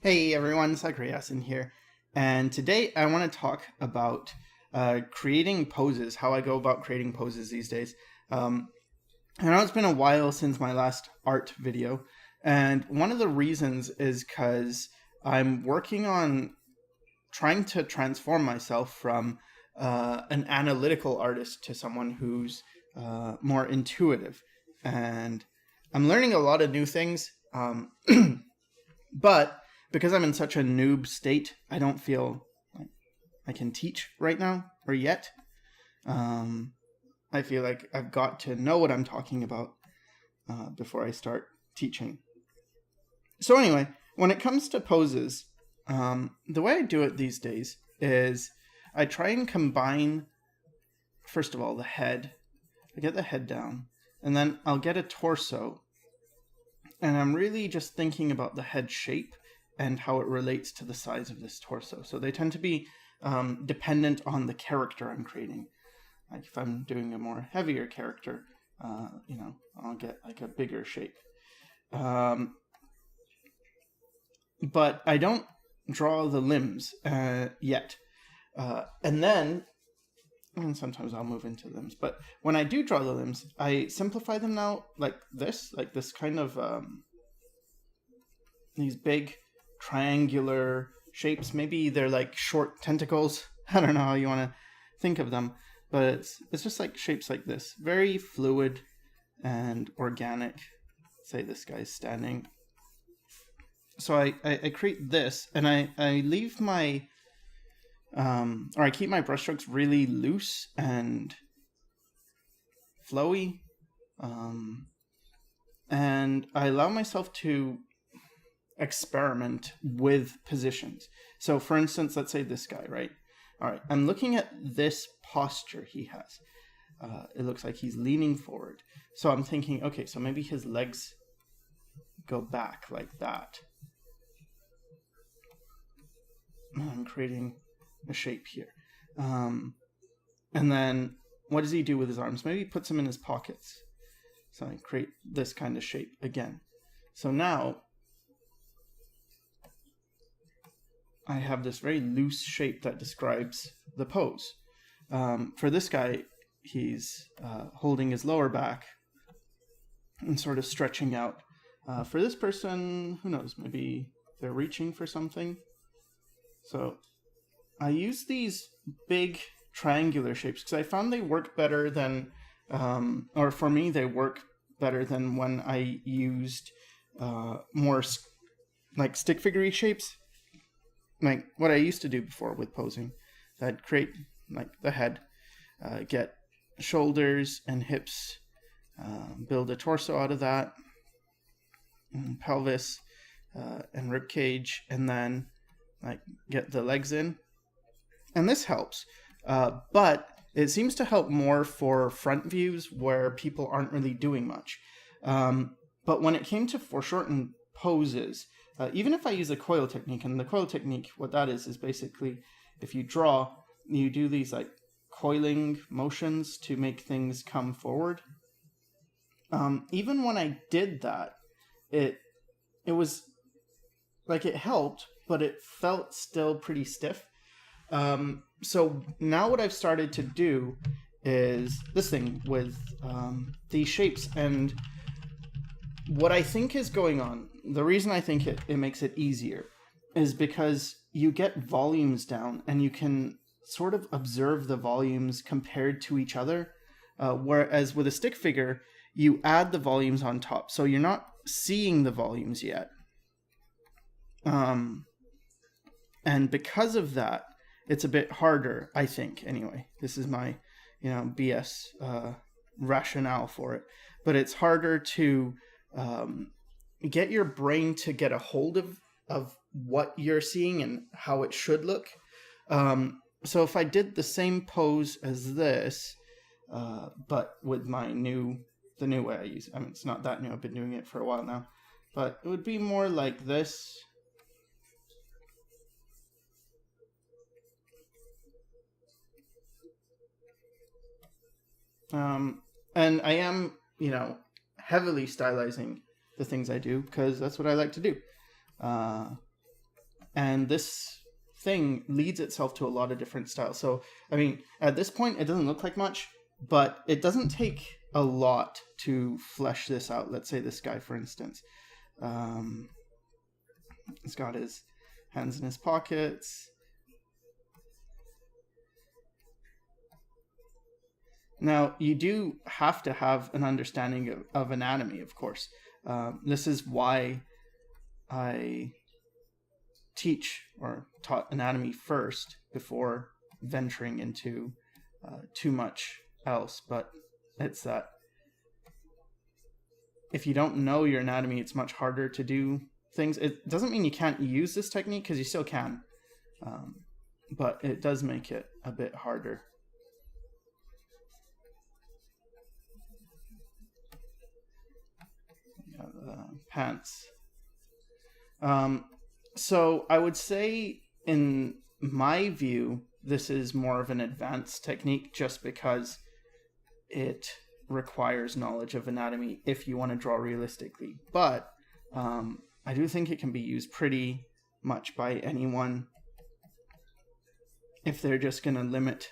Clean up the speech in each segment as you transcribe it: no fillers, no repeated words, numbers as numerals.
Hey everyone, Sycra in here, and today I want to talk about creating poses, how I go about creating poses these days. I know it's been a while since my last art video, and one of the reasons is because I'm working on trying to transform myself from an analytical artist to someone who's more intuitive, and I'm learning a lot of new things. But because I'm in such a noob state, I don't feel like I can teach right now or yet. I feel like I've got to know what I'm talking about before I start teaching. So anyway, when it comes to poses, the way I do it these days is I try and combine, first of all, the head. I get the head down, and then I'll get a torso. And I'm really just thinking about the head shape and how it relates to the size of this torso. So they tend to be dependent on the character I'm creating. Like if I'm doing a more heavier character, I'll get like a bigger shape. But I don't draw the limbs yet. And sometimes I'll move into limbs. But when I do draw the limbs, I simplify them now like this kind of these big triangular shapes. Maybe they're like short tentacles. I don't know how you want to think of them, but it's just like shapes like this, very fluid and organic. Say this guy's standing. So I create this, and I leave my or I keep my brushstrokes really loose and flowy, and I allow myself to experiment with positions. So for instance, let's say this guy, right? All right, I'm looking at this posture he has. It looks like he's leaning forward. So I'm thinking, okay, so maybe his legs go back like that. I'm creating a shape here. And then what does he do with his arms? Maybe he puts them in his pockets. So I create this kind of shape again. So now I have this very loose shape that describes the pose. For this guy, he's holding his lower back and sort of stretching out. For this person, who knows, maybe they're reaching for something. So I use these big triangular shapes because I found they work better than, or for me, they work better than when I used more like stick figure shapes. Like what I used to do before with posing. I'd create like the head, get shoulders and hips, build a torso out of that, and pelvis and rib cage, and then like get the legs in. And this helps, but it seems to help more for front views where people aren't really doing much. But when it came to foreshortened poses, even if I use a coil technique, and the coil technique, what that is basically if you draw, you do these like coiling motions to make things come forward. Even when I did that, it was like it helped, but it felt still pretty stiff. So now what I've started to do is this thing with these shapes, and what I think is going on, the reason I think it makes it easier is because you get volumes down and you can sort of observe the volumes compared to each other, whereas with a stick figure, you add the volumes on top, so you're not seeing the volumes yet. And because of that, it's a bit harder, I think, anyway. This is my, BS rationale for it. But it's harder to get your brain to get a hold of what you're seeing and how it should look. So if I did the same pose as this, but with the new way I use it. I mean, it's not that new. I've been doing it for a while now. But it would be more like this. And I am, heavily stylizing the things I do because that's what I like to do. And this thing leads itself to a lot of different styles. So, I mean, at this point, it doesn't look like much, but it doesn't take a lot to flesh this out. Let's say this guy, for instance. He's got his hands in his pockets. Now, you do have to have an understanding of anatomy, of course. This is why I teach or taught anatomy first before venturing into too much else. But it's that if you don't know your anatomy, it's much harder to do things. It doesn't mean you can't use this technique, because you still can. But it does make it a bit harder. Pants. So I would say, in my view, this is more of an advanced technique, just because it requires knowledge of anatomy if you want to draw realistically. But I do think it can be used pretty much by anyone if they're just going to limit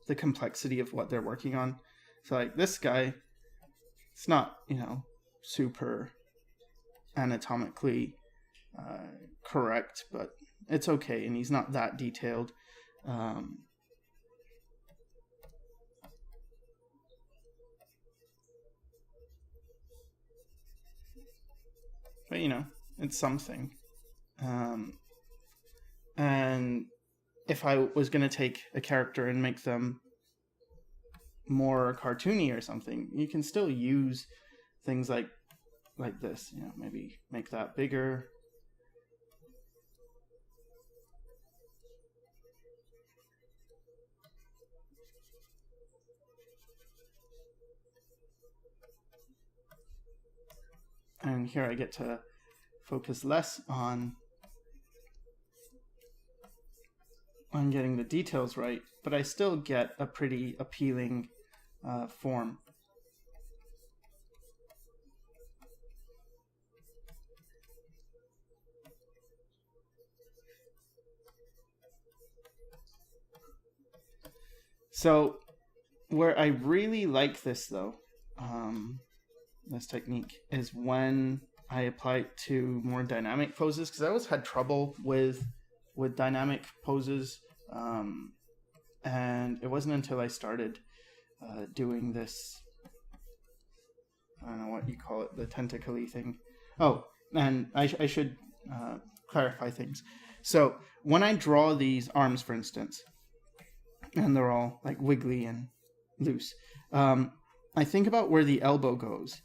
the complexity of what they're working on. So like this guy, it's not, super anatomically correct, but it's okay, and he's not that detailed. But it's something. And if I was going to take a character and make them more cartoony or something, you can still use things like this, maybe make that bigger. And here I get to focus less on getting the details right, but I still get a pretty appealing form. So where I really like this, though, this technique, is when I apply it to more dynamic poses, because I always had trouble with dynamic poses, and it wasn't until I started doing this, I don't know what you call it, the tentacle-y thing. Oh, and I should clarify things. So when I draw these arms, for instance, and they're all like wiggly and loose, I think about where the elbow goes,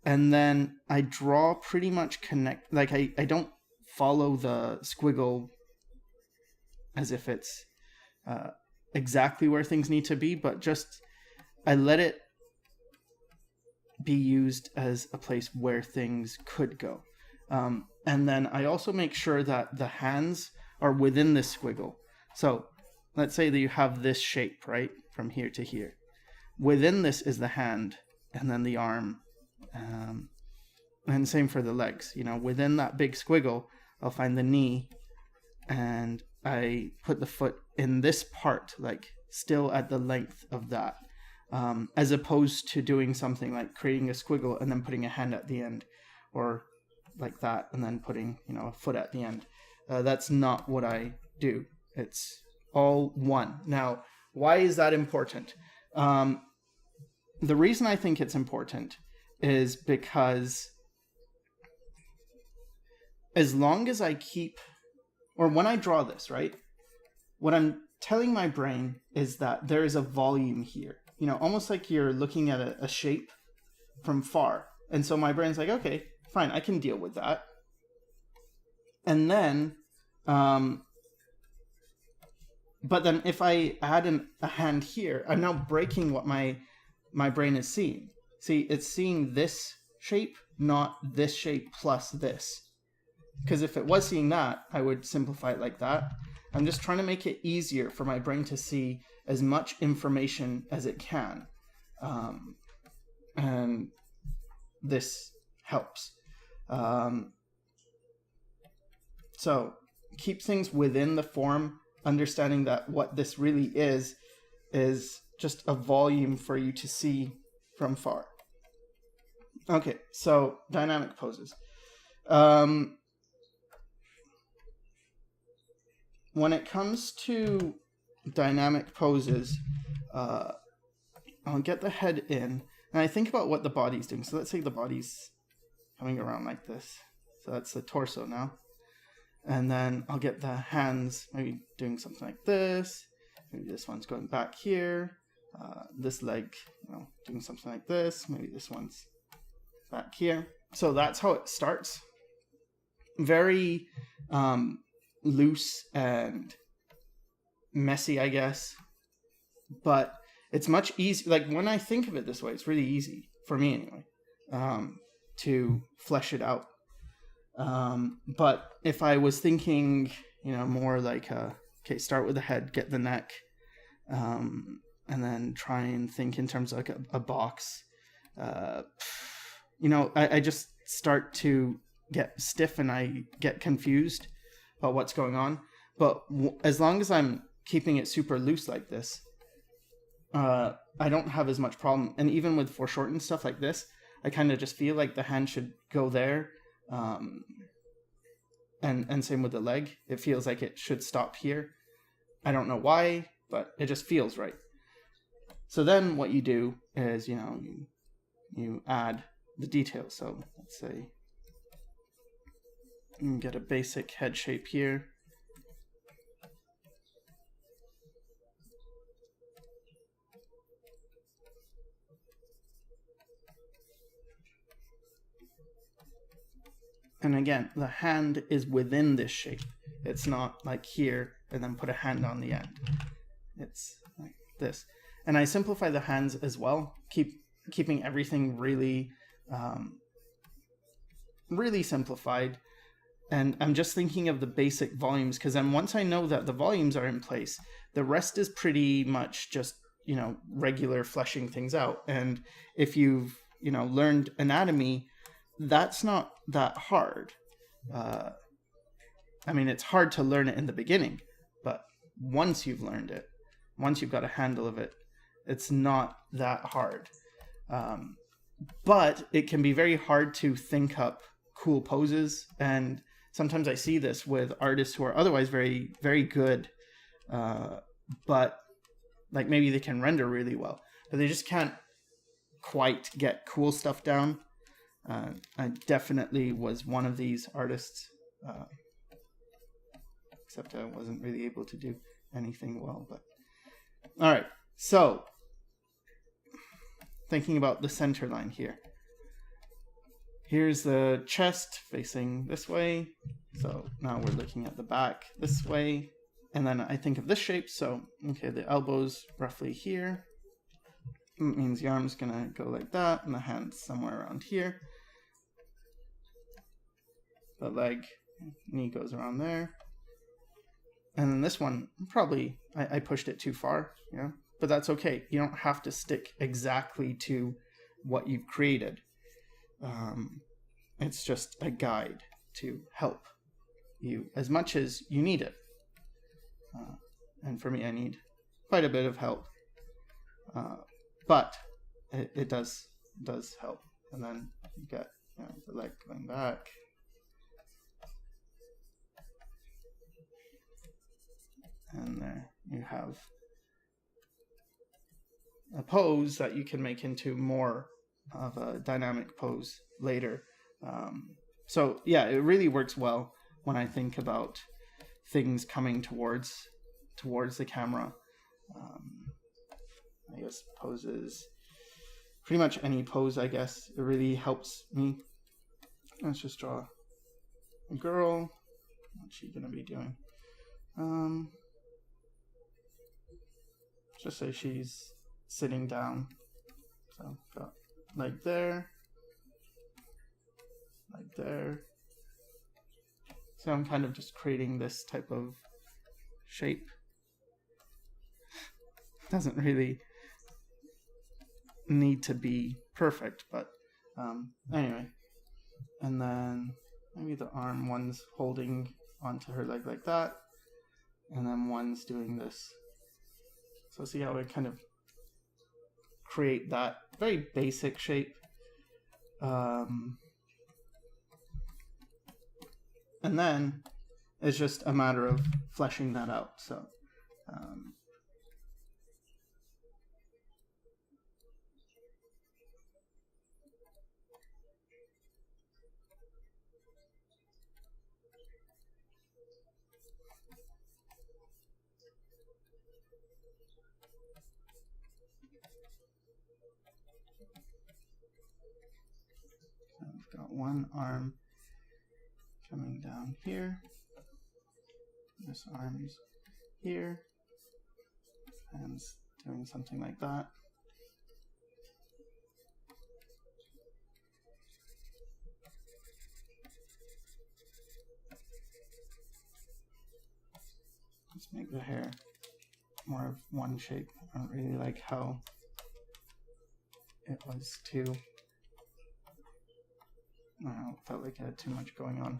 and then I draw pretty much I don't follow the squiggle as if it's exactly where things need to be, but just I let it be used as a place where things could go. And then I also make sure that the hands are within this squiggle. So let's say that you have this shape, right, from here to here. Within this is the hand, and then the arm, and same for the legs. Within that big squiggle, I'll find the knee, and I put the foot in this part, like still at the length of that, as opposed to doing something like creating a squiggle and then putting a hand at the end, or like that, and then putting, a foot at the end. That's not what I do. It's all one. Now, why is that important? The reason I think it's important is because as long as I keep, or when I draw this, right, what I'm telling my brain is that there is a volume here, almost like you're looking at a shape from far. And so my brain's like, okay, fine, I can deal with that. And then, but then if I add a hand here, I'm now breaking what my brain is seeing. See, it's seeing this shape, not this shape plus this. Because if it was seeing that, I would simplify it like that. I'm just trying to make it easier for my brain to see as much information as it can. And this helps. So keep things within the form, understanding that what this really is just a volume for you to see from far. Okay, so dynamic poses. When it comes to dynamic poses, I'll get the head in, and I think about what the body's doing. So let's say the body's coming around like this. So that's the torso now. And then I'll get the hands maybe doing something like this. Maybe this one's going back here. This leg, doing something like this. Maybe this one's back here. So that's how it starts. Very loose and messy, I guess. But it's much easier. Like when I think of it this way, it's really easy for me anyway, to flesh it out. But if I was thinking, more like, okay, start with the head, get the neck, and then try and think in terms of like a box. I just start to get stiff and I get confused about what's going on. But as long as I'm keeping it super loose like this, I don't have as much problem. And even with foreshortened stuff like this, I kind of just feel like the hand should go there. And same with the leg. It feels like it should stop here. I don't know why, but it just feels right. So then what you do is, you add the details. So let's say you can get a basic head shape here. And again, the hand is within this shape. It's not like here and then put a hand on the end. It's like this. And I simplify the hands as well, keeping everything really, really simplified. And I'm just thinking of the basic volumes, because then once I know that the volumes are in place, the rest is pretty much just, regular fleshing things out. And if you've, learned anatomy, that's not that hard. It's hard to learn it in the beginning, but once you've learned it, once you've got a handle of it, it's not that hard. But it can be very hard to think up cool poses. And sometimes I see this with artists who are otherwise very, very good, but like maybe they can render really well, but they just can't quite get cool stuff down. I definitely was one of these artists, except I wasn't really able to do anything well. But all right, so thinking about the center line here. Here's the chest facing this way. So now we're looking at the back this way. And then I think of this shape. So, okay, the elbow's roughly here. It means the arm's gonna go like that, and the hand's somewhere around here. The leg, knee goes around there. And then this one, probably, I pushed it too far, but that's okay. You don't have to stick exactly to what you've created. It's just a guide to help you as much as you need it. And for me, I need quite a bit of help. But it does help. And then you get the leg going back. And there you have a pose that you can make into more of a dynamic pose later. So yeah, it really works well when I think about things coming towards the camera. I guess poses, pretty much any pose, I guess, it really helps me. Let's just draw a girl. What's she gonna be doing? Just say she's sitting down. So got leg there, leg there. So I'm kind of just creating this type of shape. Doesn't really need to be perfect, but anyway. And then maybe the arm one's holding onto her leg like that, and then one's doing this. So see how I kind of create that very basic shape. And then it's just a matter of fleshing that out. So I've got one arm coming down here. This arm's here. And doing something like that. Let's make the hair more of one shape. I don't really like how it was too, I don't know, it felt like it had too much going on.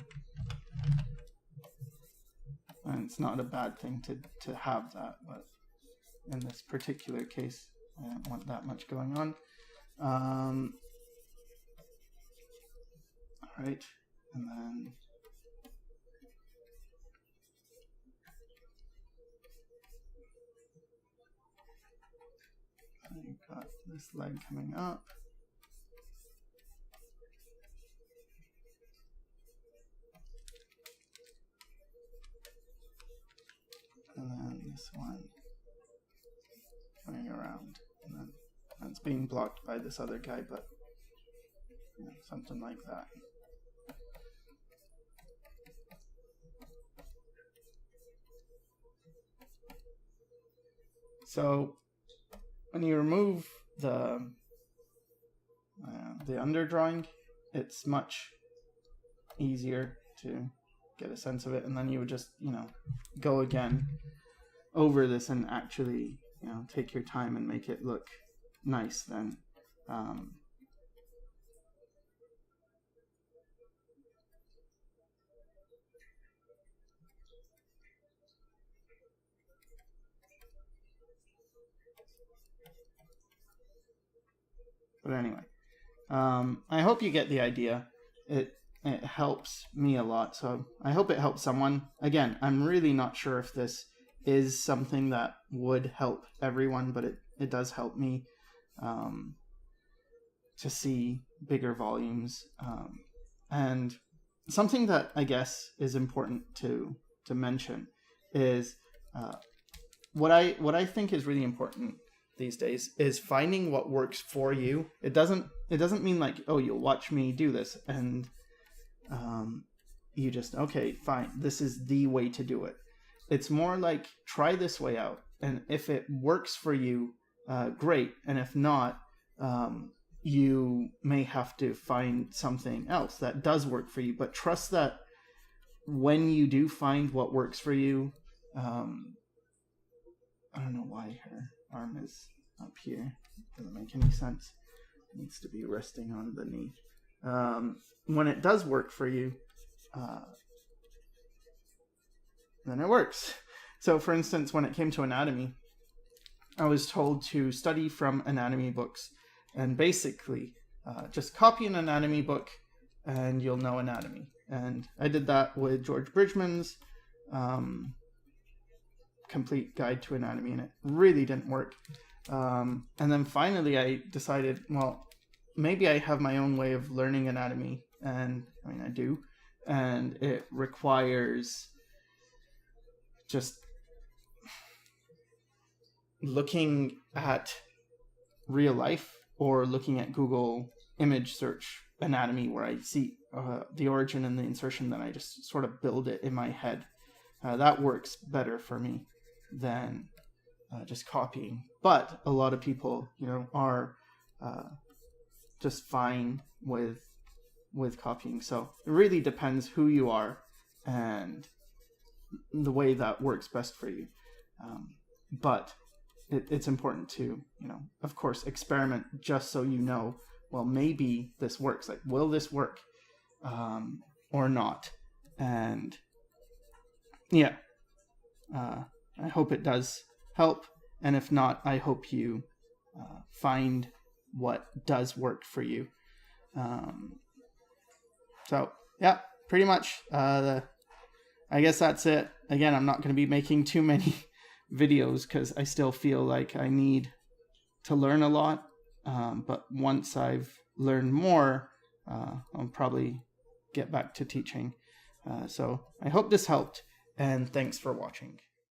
And it's not a bad thing to have that, but in this particular case, I don't want that much going on. All right, and then you've got this leg coming up. And then this one going around. And then it's being blocked by this other guy, but you know, something like that. So when you remove the underdrawing, it's much easier to get a sense of it, and then you would just, you know, go again over this and actually, you know, take your time and make it look nice then. But anyway, I hope you get the idea. It helps me a lot, so I hope it helps someone. Again, I'm really not sure if this is something that would help everyone, but it does help me to see bigger volumes. And something that I guess is important to mention is what I think is really important these days is finding what works for you. It doesn't mean like, oh, you'll watch me do this and you just, okay, fine, this is the way to do it. It's more like, try this way out, and if it works for you, great, and if not, you may have to find something else that does work for you. But trust that when you do find what works for you, I don't know why her arm is up here. Doesn't make any sense. It needs to be resting on the knee. When it does work for you, then it works. So for instance, when it came to anatomy, I was told to study from anatomy books and basically just copy an anatomy book and you'll know anatomy. And I did that with George Bridgman's Complete Guide to Anatomy, and it really didn't work. And then finally I decided, well, maybe I have my own way of learning anatomy, and I mean I do, and it requires just looking at real life or looking at Google image search anatomy, where I see the origin and the insertion, then I just sort of build it in my head. That works better for me than just copying. But a lot of people, you know, are just fine with copying. So it really depends who you are and the way that works best for you. But it's important to, you know, of course, experiment just so you know, well, maybe this works. Like, will this work or not? And yeah, I hope it does help. And if not, I hope you find what does work for you. So yeah, pretty much. I guess that's it. Again, I'm not going to be making too many videos because I still feel like I need to learn a lot. But once I've learned more, I'll probably get back to teaching. So I hope this helped, and thanks for watching.